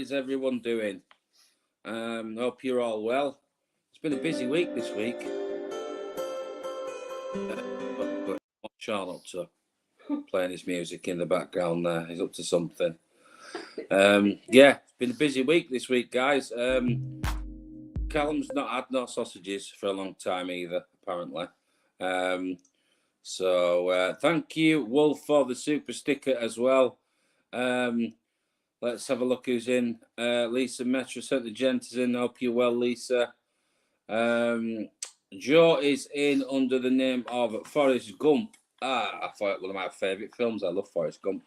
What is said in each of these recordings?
is everyone doing? Hope you're all well. It's been a busy week this week. What's Sean up to? Playing his music in the background there. He's up to something. Yeah, it's been a busy week this week, guys. Callum's not had no sausages for a long time either, apparently. So thank you, Wolf, for the super sticker as well. Let's have a look who's in. Lisa Metro sent the gent is in. Hope you're well, Lisa. Joe is in under the name of Forrest Gump. I thought one of my favourite films. I love Forrest Gump.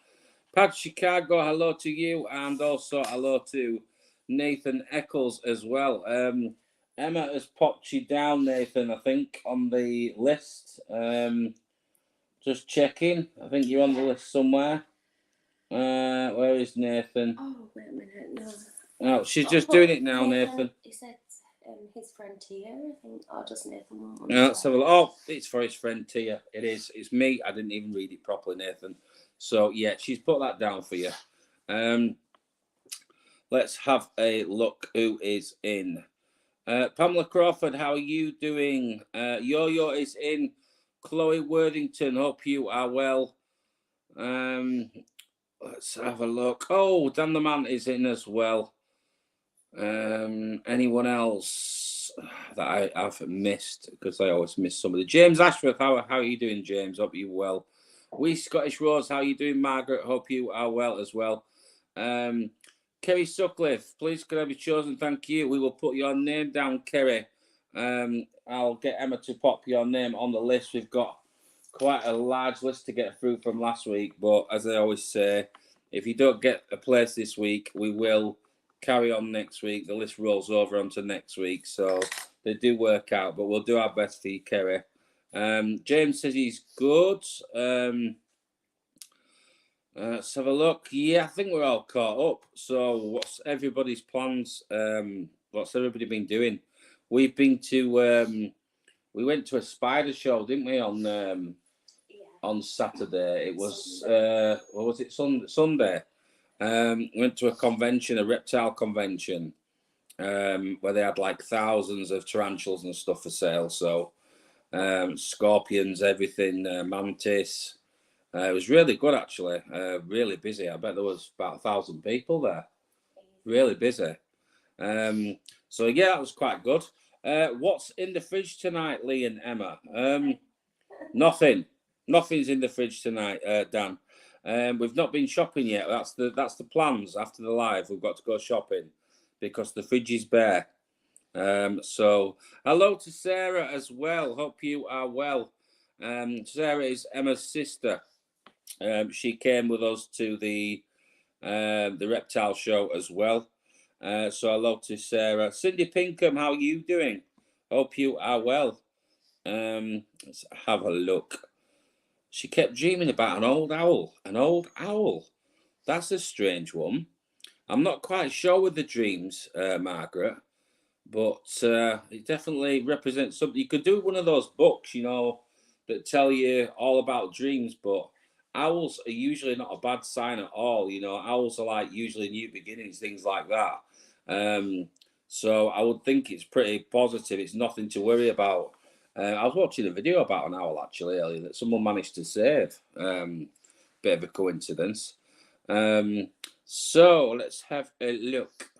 Pat Chicago, hello to you, and also hello to Nathan Eccles as well. Emma has popped you down, Nathan, I think, on the list. Just checking. I think you're on the list somewhere. Where is Nathan? Oh, wait a minute, no. Oh, she's just doing it now, Nathan. He said his friend Tia, I think, or just Nathan. Let's have a look. Oh, it's for his friend Tia. It is. It's me. I didn't even read it properly, Nathan. So, yeah, she's put that down for you. Let's have a look who is in. Pamela Crawford, how are you doing? Yo-Yo is in. Chloe Worthington, hope you are well. Let's have a look. Oh, Dan the Man is in as well. Anyone else that I have missed? Because I always miss somebody. James Ashworth, how are you doing, James? Hope you're well. We Scottish Rose, how are you doing, Margaret? Hope you are well as well. Kerry Sutcliffe, please could I be chosen? Thank you. We will put your name down, Kerry. I'll get Emma to pop your name on the list. We've got quite a large list to get through from last week, but as I always say, if you don't get a place this week, we will carry on next week. The list rolls over onto next week, so they do work out, but we'll do our best for you, Kerry. James says he's good. Let's have a look. Yeah, I think we're all caught up. So what's everybody's plans? What's everybody been doing? We've been to we went to a spider show, didn't we, on Saturday? It was what was it, Sunday? Went to a convention, a reptile convention, where they had like thousands of tarantulas and stuff for sale. So scorpions, everything, mantis. It was really good, actually. Really busy. I bet there was about 1,000 people there. Really busy. So yeah, that was quite good. What's in the fridge tonight, Lee and Emma? Nothing. Nothing's in the fridge tonight, Dan. We've not been shopping yet. That's the plans. After the live, we've got to go shopping because the fridge is bare. So hello to Sarah as well. Hope you are well. Sarah is Emma's sister. She came with us to the reptile show as well. So hello to Sarah. Cindy Pinkham, how are you doing? Hope you are well. Let's have a look. She kept dreaming about an old owl. An old owl. That's a strange one. I'm not quite sure with the dreams, Margaret, but it definitely represents something. You could do one of those books, you know, that tell you all about dreams, but owls are usually not a bad sign at all. You know, owls are like usually new beginnings, things like that. So I would think it's pretty positive. It's nothing to worry about. I was watching a video about an owl actually earlier that someone managed to save. Bit of a coincidence. So let's have a look.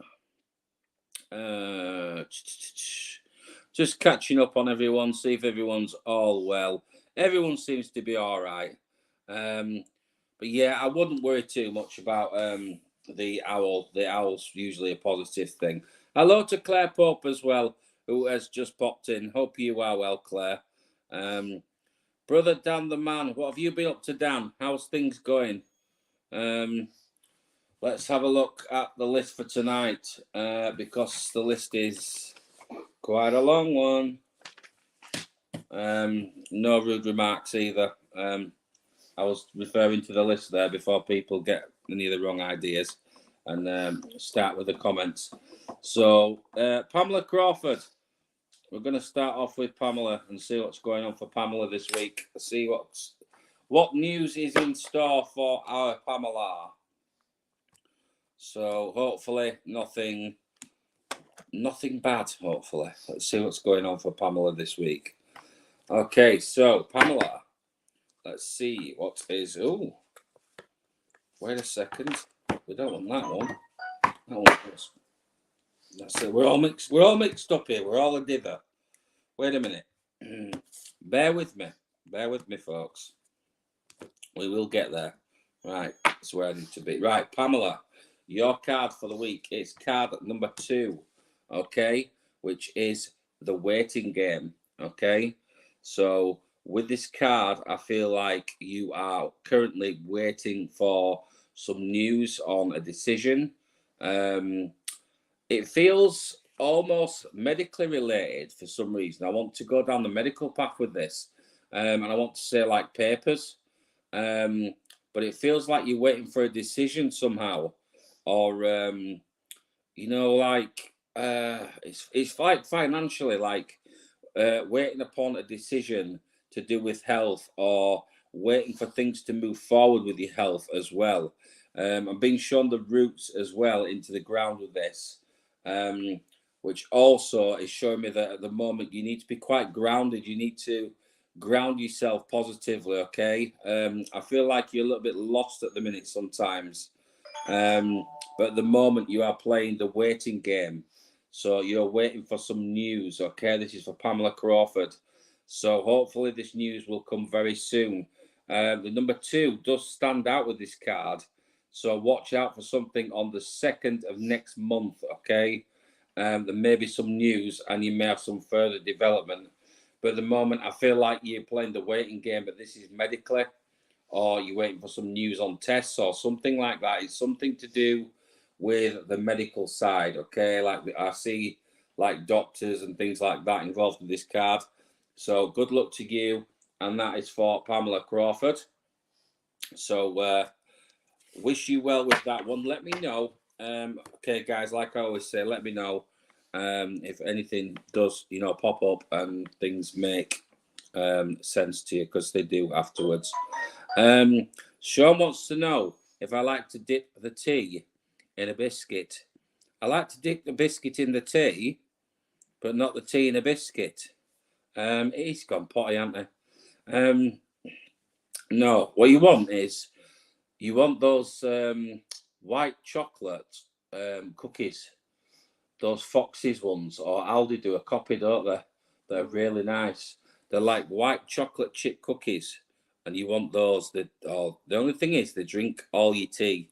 Just catching up on everyone, see if everyone's all well. Everyone seems to be all right. But yeah, I wouldn't worry too much about the owl. The owl's usually a positive thing. Hello to Claire Pope as well, who has just popped in. Hope you are well, Claire. Brother Dan the Man, what have you been up to, Dan? How's things going? Let's have a look at the list for tonight, because the list is quite a long one. No rude remarks either. I was referring to the list there before people get any of the wrong ideas and start with the comments. So, Pamela Crawford. We're going to start off with Pamela and see what's going on for Pamela this week. See what news is in store for our Pamela. So hopefully nothing bad, hopefully. Let's see what's going on for Pamela this week. Okay, so Pamela, let's see what is... Oh, wait a second. We don't want that one. That one was... That's it. We're all mixed up here. We're all a dither. Wait a minute. Bear with me, folks. We will get there. Right, that's where I need to be. Right, Pamela, your card for the week is card number 2, okay, which is the waiting game, okay? So with this card, I feel like you are currently waiting for some news on a decision. It feels almost medically related for some reason. I want to go down the medical path with this, and I want to say like papers. But it feels like you're waiting for a decision somehow, or like it's like financially, like waiting upon a decision to do with health, or waiting for things to move forward with your health as well. I'm being shown the roots as well into the ground with this, which also is showing me that at the moment you need to be quite grounded. You need to ground yourself positively, okay? I feel like you're a little bit lost at the minute sometimes, but at the moment you are playing the waiting game, so you're waiting for some news, okay? This is for Pamela Crawford, so hopefully this news will come very soon. The number 2 does stand out with this card, so watch out for something on the 2nd of next month, okay? There may be some news and you may have some further development. But at the moment, I feel like you're playing the waiting game, but this is medically, or you're waiting for some news on tests or something like that. It's something to do with the medical side, okay? Like I see like doctors and things like that involved in this card. So good luck to you. And that is for Pamela Crawford. So wish you well with that one. Let me know. Okay, guys, like I always say, let me know if anything does, pop up and things make sense to you, because they do afterwards. Sean wants to know if I like to dip the tea in a biscuit. I like to dip the biscuit in the tea, but not the tea in a biscuit. He's gone potty, hasn't he? No, what you want is you want those white chocolate cookies, those Foxes ones, or Aldi do a copy, don't they? They're really nice. They're like white chocolate chip cookies, and you want those. The only thing is they drink all your tea.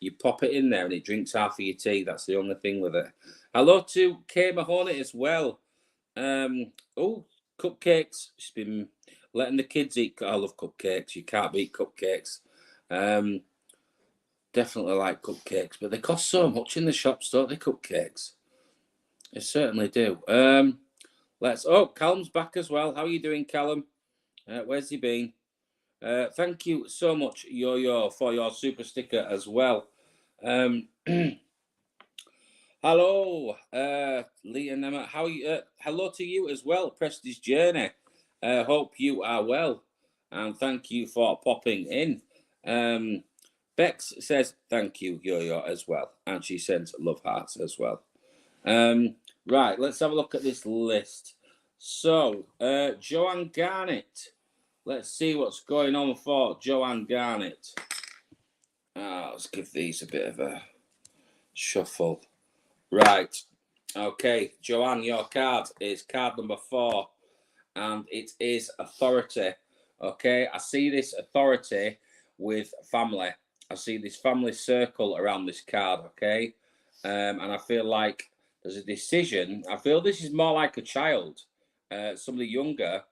You pop it in there and it drinks half of your tea. That's the only thing with it. Hello to Kay Mahoney as well. Cupcakes. She's been letting the kids eat. I love cupcakes. You can't beat cupcakes. Definitely like cupcakes, but they cost so much in the shops, don't they? Cupcakes. They certainly do. Callum's back as well. How are you doing, Callum? Where's he been? Thank you so much, Yo-Yo, for your super sticker as well. Hello, Lee and Emma. How are you? Hello to you as well, Prestige Journey. Hope you are well, and thank you for popping in. Bex says thank you, Yo-Yo, as well, and she sends love hearts as well. Right, let's have a look at this list. So, Joanne Garnett. Let's see what's going on for Joanne Garnett. Let's give these a bit of a shuffle. Right. Okay, Joanne, your card is card number 4, and it is authority. Okay, I see this authority with family. I see this family circle around this card, okay? And I feel like there's a decision. I feel this is more like a child, somebody younger,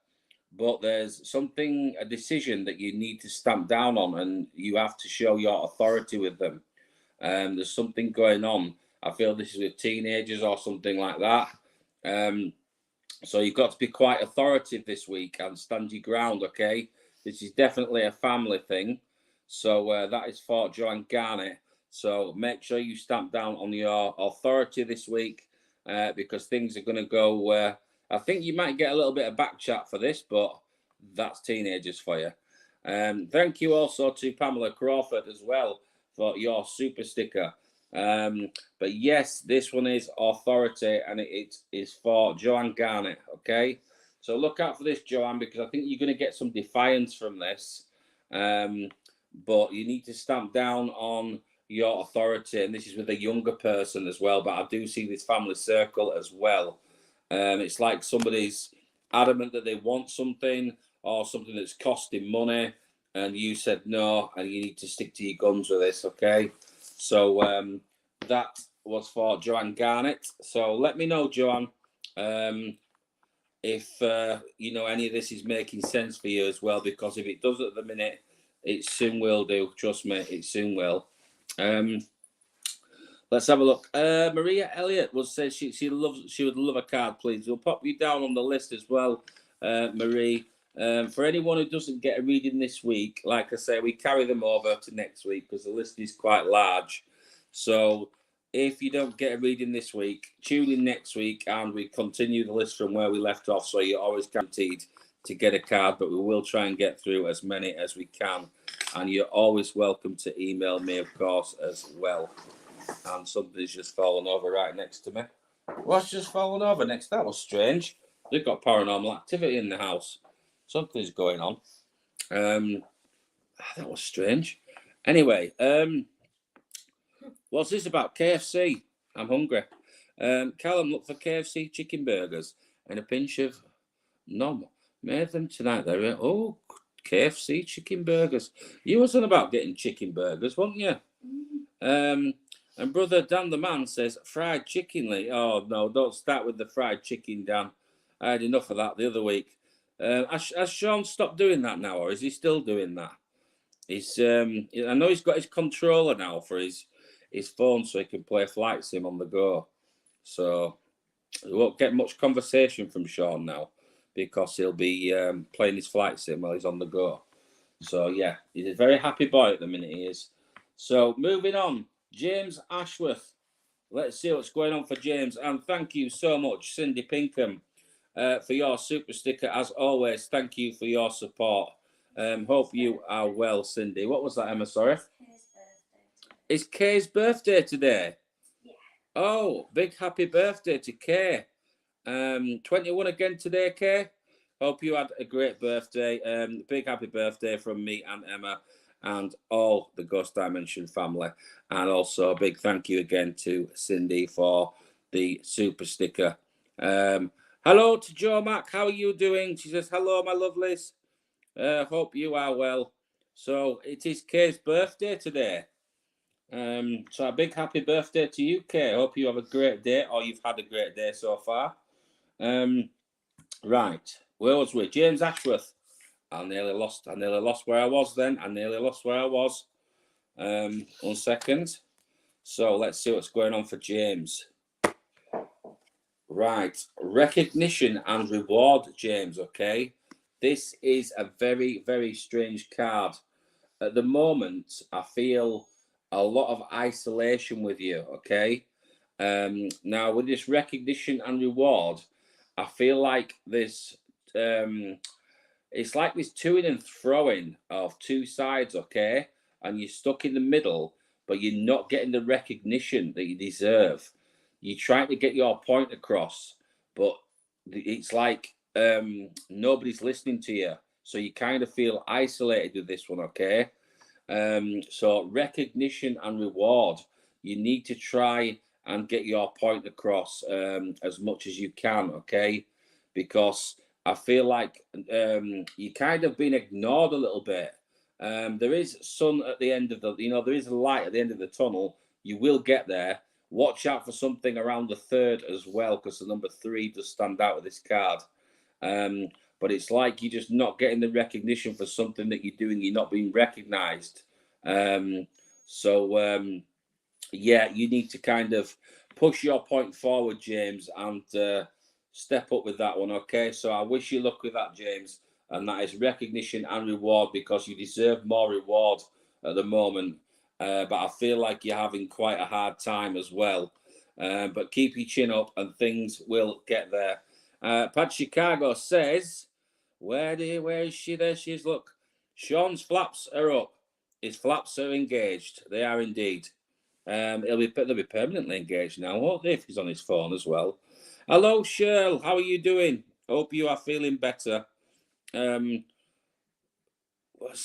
but there's a decision that you need to stamp down on, and you have to show your authority with them. There's something going on. I feel this is with teenagers or something like that. So you've got to be quite authoritative this week and stand your ground, okay? This is definitely a family thing. So that is for Joanne Garnett. So make sure you stamp down on your authority this week, because things are going to go... I think you might get a little bit of back chat for this, but that's teenagers for you. Thank you also to Pamela Crawford as well for your super sticker. But yes, this one is authority, and it is for Joanne Garnett. Okay, so look out for this, Joanne, because I think you're going to get some defiance from this. But you need to stamp down on your authority, and this is with a younger person as well. But I do see this family circle as well. It's like somebody's adamant that they want something or something that's costing money, and you said no, and you need to stick to your guns with this. Okay, so that was for Joanne Garnett. So let me know, Joanne, if you know any of this is making sense for you as well, because if it does at the minute, it soon will do. Trust me, it soon will. Let's have a look. Maria Elliott will say she would love a card, please. We'll pop you down on the list as well, Marie. For anyone who doesn't get a reading this week, like I say, we carry them over to next week because the list is quite large. So if you don't get a reading this week, tune in next week and we continue the list from where we left off. So you're always guaranteed to get a card, but we will try and get through as many as we can. And you're always welcome to email me, of course, as well. And somebody's just fallen over right next to me. What's just fallen over next? That was strange. They've got paranormal activity in the house. Something's going on. That was strange. Anyway, what's this about? KFC. I'm hungry. Callum, look for KFC chicken burgers and a pinch of nom. Made them tonight. They're oh, KFC chicken burgers. You was on about getting chicken burgers, weren't you? And brother Dan the man says fried chicken. Lee. Oh no, don't start with the fried chicken, Dan. I had enough of that the other week. Has Sean stopped doing that now, or is he still doing that? He's I know he's got his controller now for his phone, so he can play flight sim on the go. So we won't get much conversation from Sean now because he'll be playing his flight sim while he's on the go. So yeah, he's a very happy boy at the minute. He is. So moving on, James Ashworth. Let's see what's going on for James. And thank you so much, Cindy Pinkham, for your super sticker. As always, thank you for your support. Hope you are well, Cindy. What was that, Emma? Sorry. It's Kay's birthday today. Yeah. Oh, big happy birthday to Kay. 21 again today, Kay. Hope you had a great birthday. Big happy birthday from me and Emma and all the Ghost Dimension family. And also a big thank you again to Cindy for the super sticker. Hello to Joe Mack. How are you doing? She says, hello, my lovelies. Hope you are well. So it is Kay's birthday today. So a big happy birthday to you, Kay. Hope you have a great day, or you've had a great day so far. Right, where was we? James Ashworth. I nearly lost where I was then. I nearly lost where I was. 1 second. So let's see what's going on for James. Right, recognition and reward, James. Okay, this is a very, very strange card. At the moment, I feel a lot of isolation with you. Okay, now with this recognition and reward, I feel like this. It's like this toing and throwing of two sides. Okay, and you're stuck in the middle, but you're not getting the recognition that you deserve. You're trying to get your point across, but it's like nobody's listening to you. So you kind of feel isolated with this one, okay? So recognition and reward. You need to try and get your point across as much as you can, okay? Because I feel like you kind of been ignored a little bit. There is sun at the end of there is a light at the end of the tunnel. You will get there. Watch out for something around the third as well, because the number 3 does stand out with this card. But it's like you're just not getting the recognition for something that you're doing. You're not being recognized. Yeah, you need to kind of push your point forward, James, and step up with that one. Okay, so I wish you luck with that, James. And that is recognition and reward, because you deserve more reward at the moment. But I feel like you're having quite a hard time as well. But keep your chin up and things will get there. Pat Chicago says, where is she? There she is. Look, Sean's flaps are up. His flaps are engaged. They are indeed. they'll be permanently engaged now, won't they, if he's on his phone as well? Hello, Shirl. How are you doing? Hope you are feeling better. Let's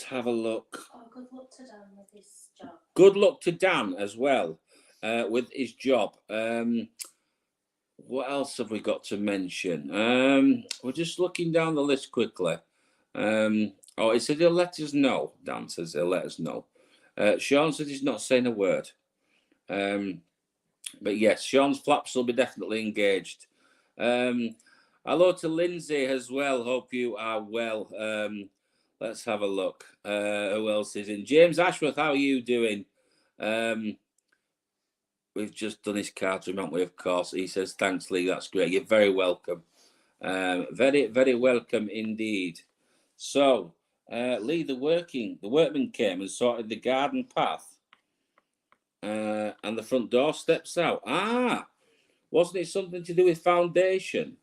have a look. Oh, good luck to Dan with his job. Good luck to Dan as well with his job. What else have we got to mention? We're just looking down the list quickly. He said he'll let us know. Dan says he'll let us know. Sean says he's not saying a word. But yes, Sean's flaps will be definitely engaged. Hello to Lindsay as well. Hope you are well. Let's have a look. Who else is in? James Ashworth, how are you doing? We've just done his card, haven't we? Of course. He says, thanks, Lee. That's great. You're very welcome. Very, very welcome indeed. So, Lee, the workman came and sorted the garden path. And the front door steps out. Wasn't it something to do with foundation?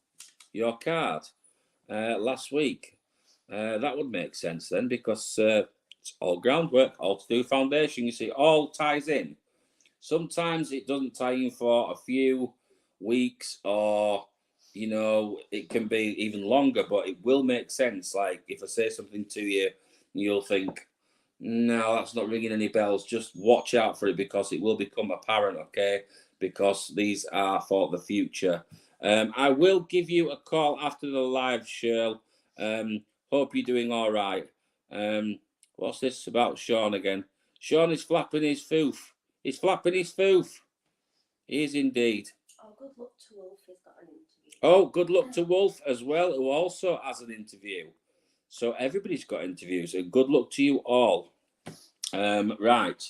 Your card last week. That would make sense then, because it's all groundwork, all to do with foundation. You see, all ties in. Sometimes it doesn't tie in for a few weeks, or it can be even longer, but it will make sense. Like if I say something to you, you'll think, no, that's not ringing any bells. Just watch out for it, because it will become apparent, okay? Because these are for the future. I will give you a call after the live, Shirl. Hope you're doing all right. What's this about Sean again? Sean is flapping his foof. He's flapping his foof. He is indeed. Oh, good luck to Wolf. He's got an interview. Oh, good luck to Wolf as well, who also has an interview. So everybody's got interviews, and good luck to you all. Right,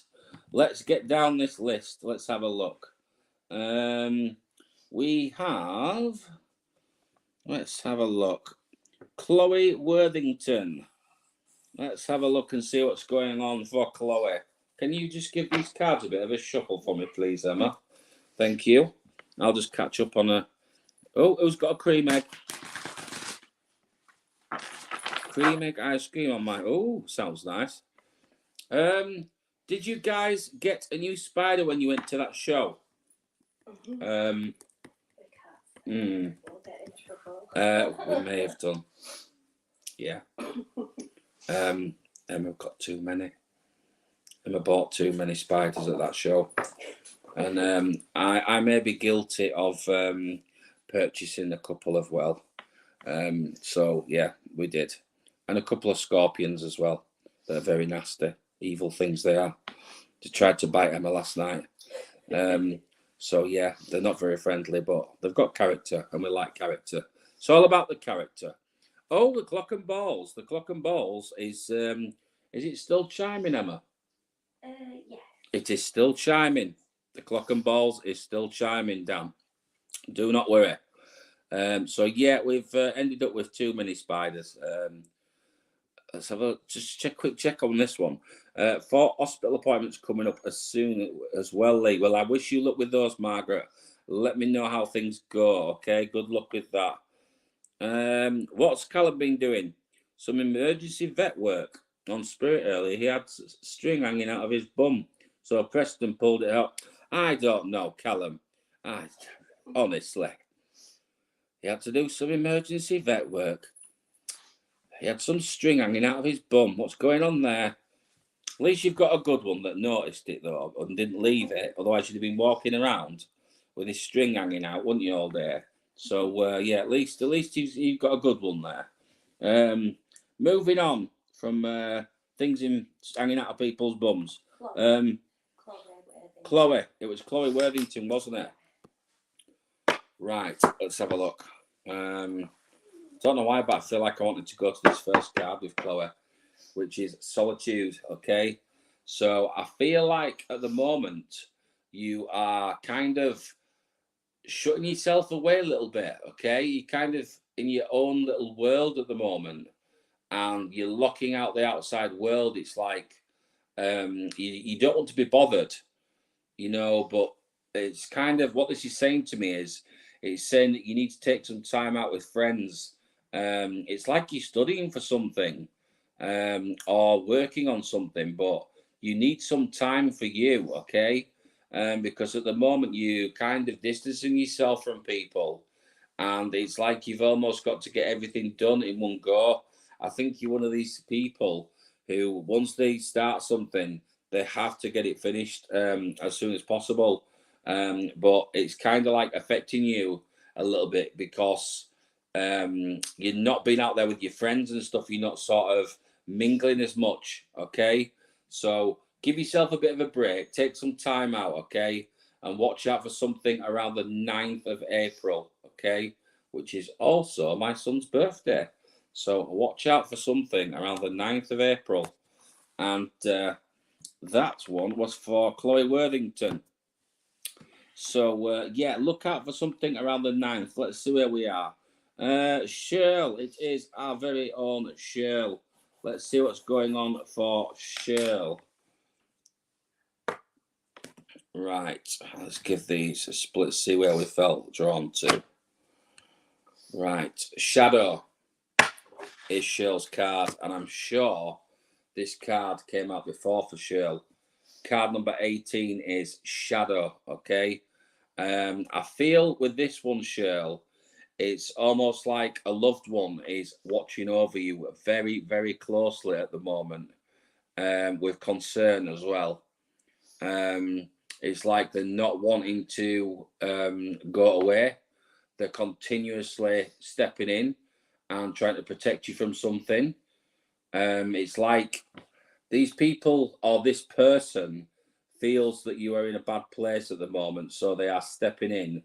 let's get down this list. Let's have a look. We have. Let's have a look. Chloe Worthington. Let's have a look and see what's going on for Chloe. Can you just give these cards a bit of a shuffle for me, please, Emma? Thank you. I'll just catch up on a... Oh, who's got a cream egg? Cream egg ice cream on my... Oh, sounds nice. Did you guys get a new spider when you went to that show? We'll get in trouble. We may have done. Yeah. Emma got too many. Emma bought too many spiders at that show. And I may be guilty of purchasing a couple as well. So, yeah, we did. And a couple of scorpions as well. They're very nasty, evil things they are. They tried to bite Emma last night. So, yeah, they're not very friendly, but they've got character, and we like character. It's all about the character. Oh, the clock and balls. The clock and balls is it still chiming, Emma? Yeah. It is still chiming. The clock and balls is still chiming, Dan. Do not worry. So, yeah, we've ended up with too many spiders. Let's have a quick check on this one. 4 hospital appointments coming up as soon as well, Lee. Well, I wish you luck with those, Margaret. Let me know how things go, okay? Good luck with that. What's Callum been doing? Some emergency vet work on Spirit earlier. He had string hanging out of his bum, so Preston pulled it out. I don't know, Callum. Honestly. He had to do some emergency vet work. He had some string hanging out of his bum. What's going on there? At least you've got a good one that noticed it, though, and didn't leave it. Otherwise, you'd have been walking around with his string hanging out, wouldn't you, all day? So, yeah, at least you've got a good one there. Moving on from things hanging out of people's bums. Chloe. It was Chloe Worthington, wasn't it? Right, let's have a look. Don't know why, but I feel like I wanted to go to this first card with Chloe, which is Solitude, okay? So I feel like at the moment you are kind of shutting yourself away a little bit, okay? You're kind of in your own little world at the moment, and you're locking out the outside world. It's like you don't want to be bothered, but it's kind of what this is saying to me is it's saying that you need to take some time out with friends. It's like you're studying for something or working on something, but you need some time for you, okay? because at the moment you kind of distancing yourself from people, and it's like you've almost got to get everything done in one go. I think you're one of these people who, once they start something, they have to get it finished as soon as possible. But it's kind of like affecting you a little bit because you're not being out there with your friends and stuff. You're not sort of mingling as much. Okay, so give yourself a bit of a break. Take some time out. Okay, and watch out for something around the 9th of April. Okay, which is also my son's birthday. So watch out for something around the 9th of April. And that one was for Chloe Worthington. So, yeah, look out for something around the 9th. Let's see where we are. Shirl, it is our very own Shirl. Let's see what's going on for Shirl. Right, let's give these a split, see where we felt drawn to. Right, Shadow is Shirl's card, and I'm sure this card came out before for Shirl. Card number 18 is Shadow, okay? I feel with this one, Shirl, it's almost like a loved one is watching over you very, very closely at the moment, with concern as well. It's like they're not wanting to go away. They're continuously stepping in and trying to protect you from something. It's like these people or this person feels that you are in a bad place at the moment, so they are stepping in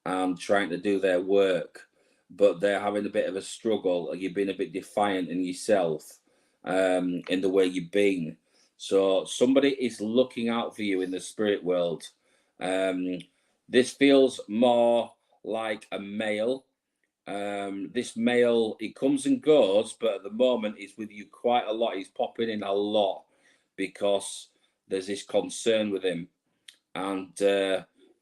and trying to do their work, but they're having a bit of a struggle. You've been a bit defiant in yourself, in the way you've been. So somebody is looking out for you in the spirit world. This feels more like a male. This male, he comes and goes, but at the moment he's with you quite a lot. He's popping in a lot because there's this concern with him, and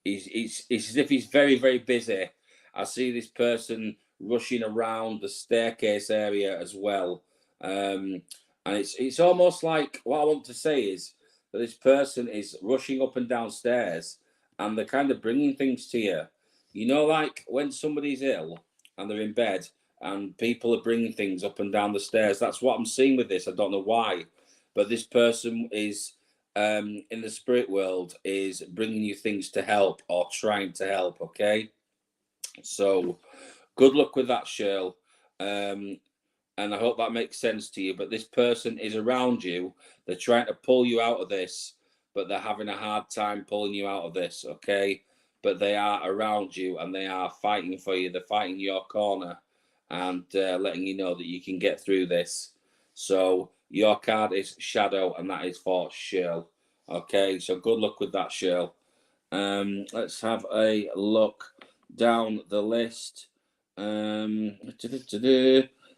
it's as if he's very, very busy. I see this person rushing around the staircase area as well, and it's almost like, what I want to say is that this person is rushing up and down stairs, and they're kind of bringing things to you. You know, like when somebody's ill and they're in bed and people are bringing things up and down the stairs. That's what I'm seeing with this. I don't know why, but this person is in the spirit world is bringing you things to help or trying to help. Okay, so good luck with that, Shirl. And I hope that makes sense to you. But this person is around you. They're trying to pull you out of this, but they're having a hard time pulling you out of this. Okay, but they are around you and they are fighting for you. They're fighting your corner and letting you know that you can get through this. So your card is Shadow, and that is for Shirl. Okay, so good luck with that, Shirl. Let's have a look down the list.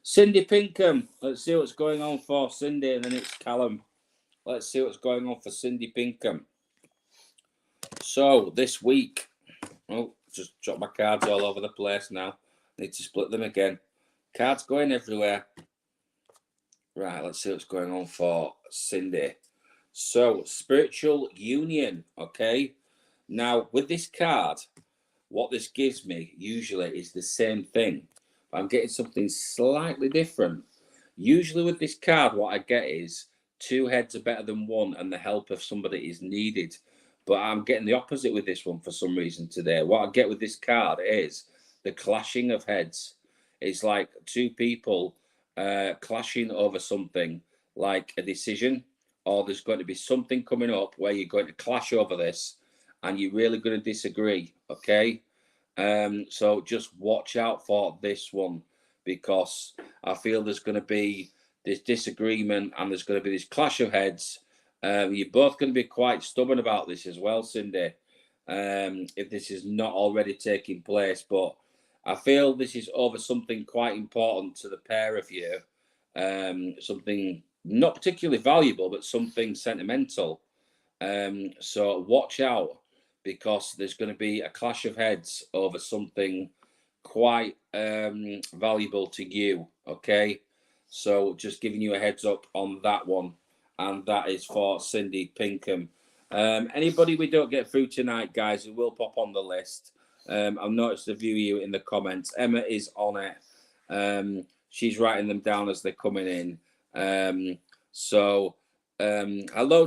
Cindy Pinkham. Let's see what's going on for Cindy, and then it's Callum. Let's see what's going on for Cindy Pinkham. So this week, oh, just dropped my cards all over the place now. Need to split them again. Cards going everywhere. Right, let's see what's going on for Cindy. So, spiritual union, okay? Now, with this card, what this gives me usually is the same thing. But I'm getting something slightly different. Usually with this card, what I get is two heads are better than one and the help of somebody is needed. But I'm getting the opposite with this one for some reason today. What I get with this card is the clashing of heads. It's like two people clashing over something, like a decision, or there's going to be something coming up where you're going to clash over this and you're really going to disagree. Okay. So just watch out for this one, because I feel there's going to be this disagreement and there's going to be this clash of heads. You're both going to be quite stubborn about this as well, Cindy, if this is not already taking place. But I feel this is over something quite important to the pair of you, something not particularly valuable, but something sentimental. So watch out, because there's going to be a clash of heads over something quite valuable to you. Okay, so just giving you a heads up on that one, and that is for Cindy Pinkham. Anybody we don't get through tonight, guys, we will pop on the list. I've noticed a few of you in the comments. Emma is on it. She's writing them down as they're coming in. Hello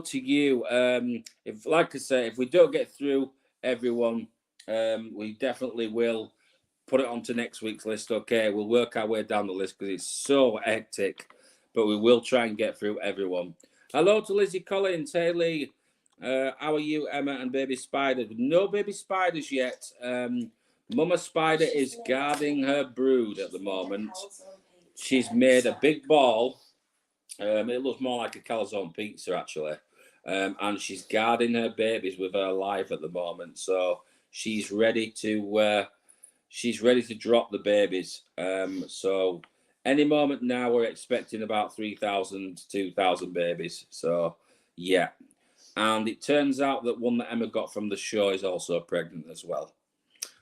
to you. If, like I say, if we don't get through everyone, we definitely will put it onto next week's list. Okay, we'll work our way down the list because it's so hectic, but we will try and get through everyone. Hello to Lizzie Collins. Hey Lee, how are you, Emma and baby Spider? No baby spiders yet. Mama Spider is guarding her brood at the moment. She's made a big ball. It looks more like a calzone pizza actually, and she's guarding her babies with her life at the moment. So she's ready to drop the babies. So any moment now, we're expecting about 3,000, 2,000 babies. So yeah, and it turns out that one that Emma got from the show is also pregnant as well.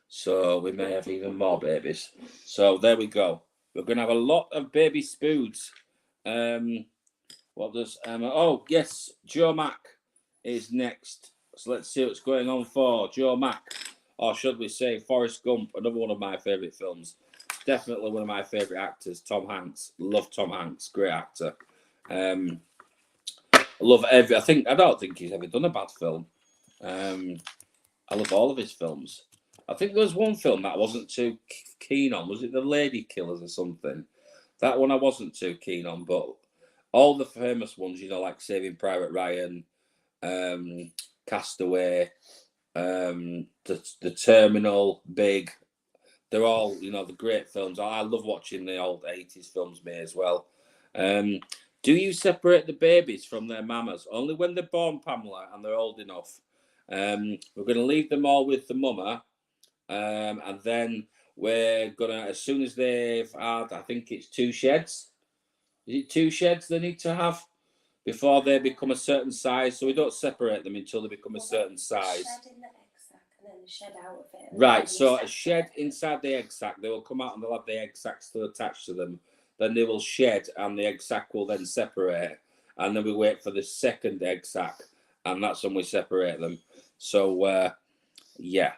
So we may have even more babies. So there we go. We're going to have a lot of baby spoods. What does Emma? Oh, yes, Joe Mack is next. So let's see what's going on for Joe Mack. Or should we say Forrest Gump, another one of my favourite films. Definitely one of my favourite actors, Tom Hanks. Love Tom Hanks, great actor. I don't think he's ever done a bad film. I love all of his films. I think there was one film that I wasn't too keen on. Was it The Lady Killers or something? That one I wasn't too keen on, but all the famous ones, like Saving Private Ryan, Castaway, the Terminal, Big. They're all, the great films. I love watching the old 80s films, me as well. Do you separate the babies from their mamas? Only when they're born, Pamela, and they're old enough. We're going to leave them all with the mama. And then we're going to, as soon as they've had, I think it's 2 sheds. Is it 2 sheds they need to have before they become a certain size? So we don't separate them until they become a certain size. Shed in the egg sac and then the shed out of it. Right, so a shed inside the egg sac. They will come out and they'll have the egg sac still attached to them. Then they will shed and the egg sac will then separate. And then we wait for the second egg sac. And that's when we separate them. So, yeah.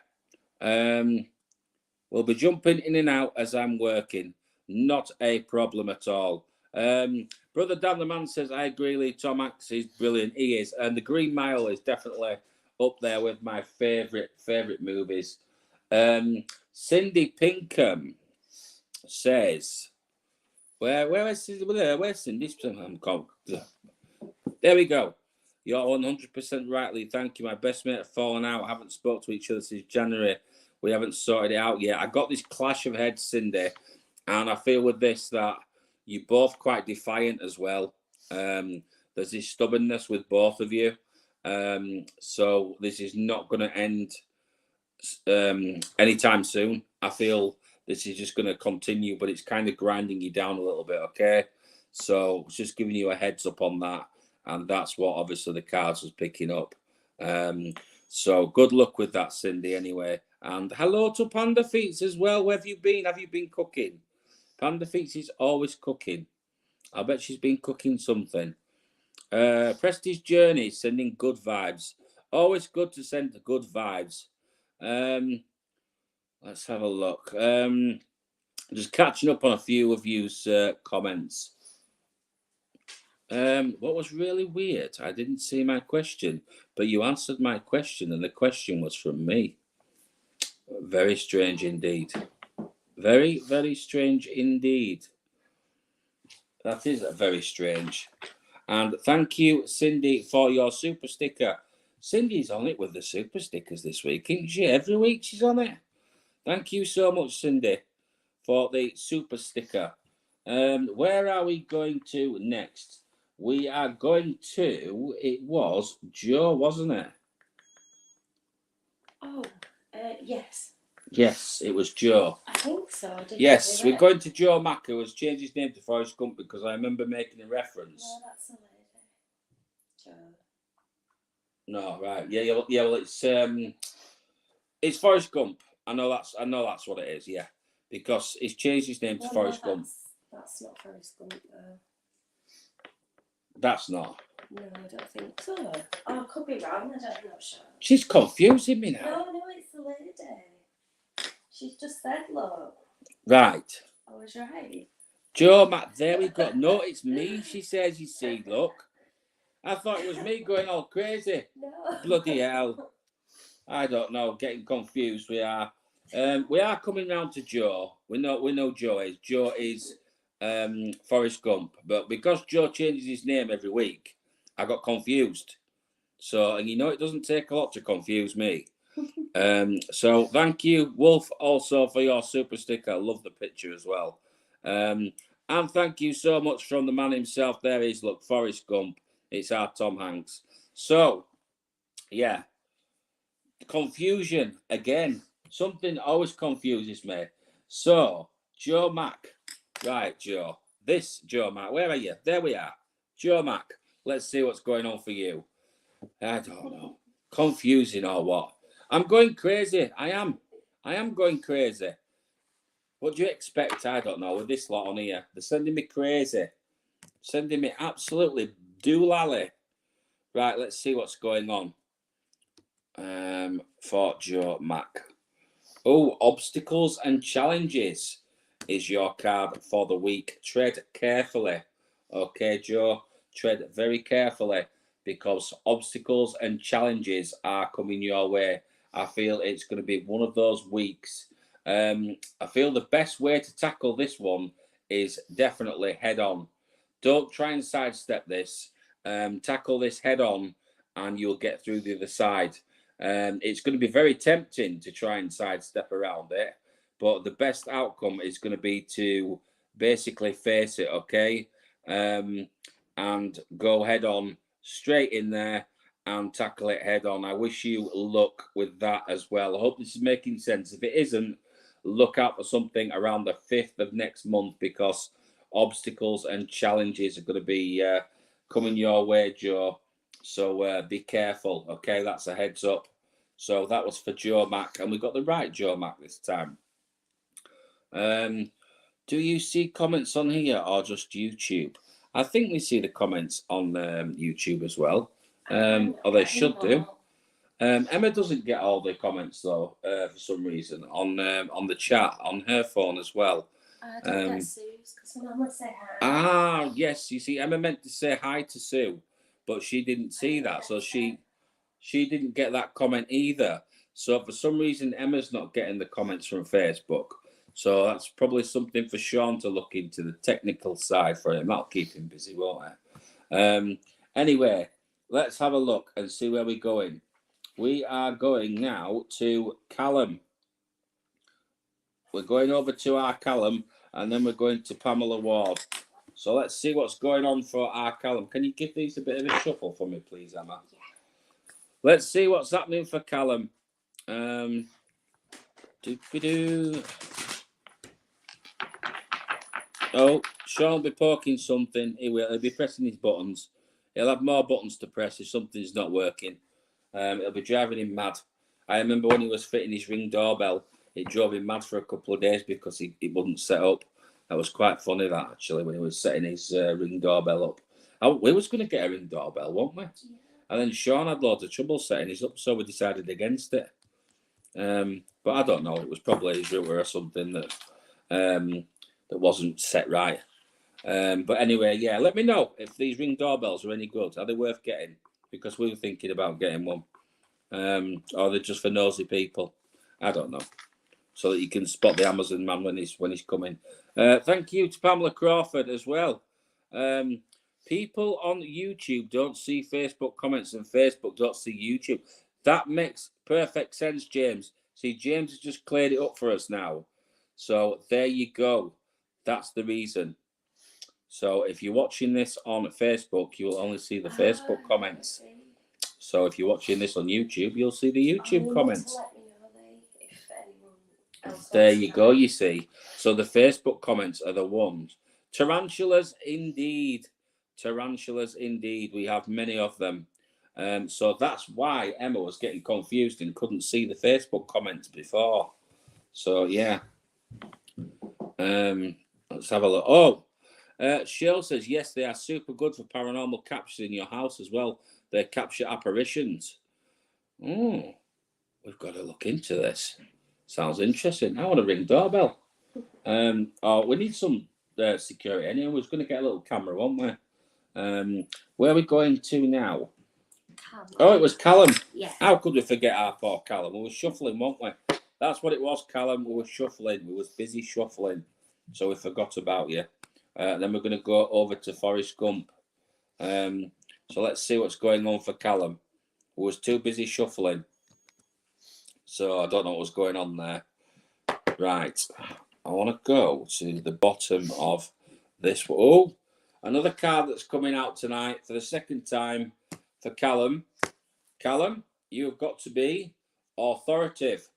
We'll be jumping in and out as I'm working. Not a problem at all. Brother Dan the Man says, I agree, Lee. Tom Hanks is brilliant. He is. And The Green Mile is definitely up there with my favourite movies. Cindy Pinkham says, where's Cindy? There we go. You're 100% right, Lee. Thank you. My best mate have fallen out. Haven't spoke to each other since January. We haven't sorted it out yet. I got this clash of heads, Cindy, and I feel with this that you're both quite defiant as well. There's this stubbornness with both of you. So this is not going to end anytime soon. I feel this is just going to continue, but it's kind of grinding you down a little bit, okay? So just giving you a heads up on that. And that's what obviously the cards was picking up. So good luck with that, Cindy, anyway. And hello to Panda Feets as well. Where have you been? Have you been cooking? Panda Feets is always cooking. I bet she's been cooking something. Prestige Journey, sending good vibes. Always good to send the good vibes. Let's have a look. Just catching up on a few of you's comments. What was really weird, I didn't see my question, but you answered my question, and the question was from me. Very strange indeed. Very, very strange indeed. That is very strange. And thank you, Cindy, for your super sticker. Cindy's on it with the super stickers this week, isn't she? Every week she's on it. Thank you so much, Cindy, for the super sticker. Where are we going to next? We are going to, it was Joe, wasn't it? Oh, yes. Yes, it was Joe. I think so. Yes, we're going to Joe Mack, who has changed his name to Forrest Gump because I remember making a reference. No, that's the lady. Joe. No, right. Yeah, well, it's Forrest Gump. I know that's what it is, yeah. Because he's changed his name to Forrest Gump. That's not Forrest Gump, though. That's not. No, I don't think so. Oh, I could be wrong. I'm not sure. She's confusing me now. No, it's the lady. She's just said, look. Right. I was right. Joe Mac, there we go. No, it's me, she says, you see, look. I thought it was me going all crazy. No. Bloody hell. I don't know, getting confused we are. We are coming round to Joe. We know Joe is. Joe is Forrest Gump. But because Joe changes his name every week, I got confused. So, and it doesn't take a lot to confuse me. So thank you, Wolf, also for your super sticker. I love the picture as well. And thank you so much from the man himself. There is, look, Forrest Gump. It's our Tom Hanks. So, yeah. Confusion again. Something always confuses me. So, Joe Mac. Right, Joe. This Joe Mac. Where are you? There we are. Joe Mac. Let's see what's going on for you. I don't know. Confusing or what? I'm going crazy. I am going crazy. What do you expect? I don't know. With this lot on here, they're sending me crazy. Sending me absolutely doolally. Right, let's see what's going on. For Joe Mac. Oh, obstacles and challenges is your card for the week. Tread carefully. Okay, Joe. Tread very carefully because obstacles and challenges are coming your way. I feel it's going to be one of those weeks. I feel the best way to tackle this one is definitely head on. Don't try and sidestep this. Tackle this head on and you'll get through the other side. It's going to be very tempting to try and sidestep around it, but the best outcome is going to be to basically face it, okay? And go head on straight in there and tackle it head on. I wish you luck with that as well. I hope this is making sense. If it isn't, look out for something around the 5th of next month because obstacles and challenges are going to be coming your way, Joe. So be careful, okay? That's a heads up. So that was for Joe Mac, and we got the right Joe Mac this time. Do you see comments on here or just YouTube? I think we see the comments on YouTube as well, or they should do. Emma doesn't get all the comments though, for some reason on the chat on her phone as well. I don't get Sue's because we normally say hi. Ah, yes. You see, Emma meant to say hi to Sue, but she didn't see that, so she didn't get that comment either. So for some reason, Emma's not getting the comments from Facebook. So that's probably something for Sean to look into, the technical side for him. That'll keep him busy, won't it? Anyway, let's have a look and see where we're going. We are going now to Callum. We're going over to our Callum, and then we're going to Pamela Ward. So let's see what's going on for our Callum. Can you give these a bit of a shuffle for me, please, Emma? Yeah. Let's see what's happening for Callum. Oh, Sean will be poking something. He'll be pressing his buttons. He'll have more buttons to press if something's not working. It'll be driving him mad. I remember when he was fitting his Ring doorbell, it drove him mad for a couple of days because he wouldn't set up. That was quite funny, that, actually, when he was setting his Ring doorbell up. We was going to get a Ring doorbell, weren't we? Yeah. And then Sean had loads of trouble setting his up, so we decided against it. But I don't know. It was probably his router or something that wasn't set right. But anyway, yeah, let me know if these Ring doorbells are any good. Are they worth getting? Because we were thinking about getting one. Or they're just for nosy people. I don't know. So that you can spot the Amazon man when he's coming. Thank you to Pamela Crawford as well. People on YouTube don't see Facebook comments and Facebook don't see YouTube. That makes perfect sense, James. See, James has just cleared it up for us now. So there you go. That's the reason. So if you're watching this on Facebook, you will only see the Facebook comments. So if you're watching this on YouTube, you'll see the YouTube comments. There you go, you see. So the Facebook comments are the ones. Tarantulas, indeed. Tarantulas, indeed. We have many of them. So that's why Emma was getting confused and couldn't see the Facebook comments before. So, yeah. Let's have a look. Oh, Cheryl says, yes, they are super good for paranormal captures in your house as well. They capture apparitions. Oh, we've got to look into this. Sounds interesting. I want to ring doorbell. Oh, we need some security anyway. We're going to get a little camera, won't we? Where are we going to now? Callum. Oh, it was Callum. Yeah. How could we forget our poor Callum? We were shuffling, weren't we? That's what it was, Callum. We were shuffling. We was busy shuffling. So we forgot about you. Then we're going to go over to Forrest Gump. So let's see what's going on for Callum. We was too busy shuffling. So I don't know what was going on there. Right. I want to go to the bottom of this. Oh, another card that's coming out tonight for the second time for Callum. Callum, you've got to be authoritative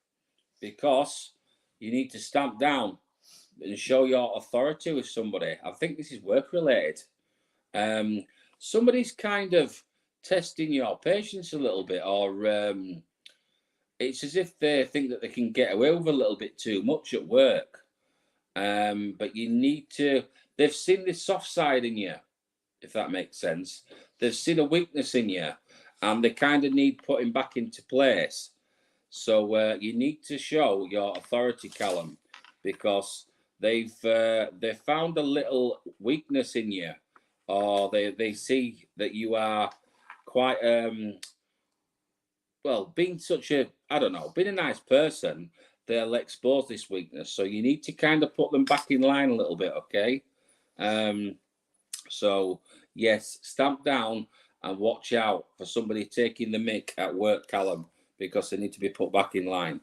because you need to stamp down and show your authority with somebody. I think this is work related. Somebody's kind of testing your patience a little bit, or it's as if they think that they can get away with a little bit too much at work. But you need to, they've seen the soft side in you, if that makes sense. They've seen a weakness in you, and they kind of need putting back into place. So you need to show your authority, Callum, because they've found a little weakness in you, or they see that you are quite well, being such a, I don't know, being a nice person, they'll expose this weakness. So you need to kind of put them back in line a little bit, okay? So yes, stamp down and watch out for somebody taking the mick at work, Callum, because they need to be put back in line.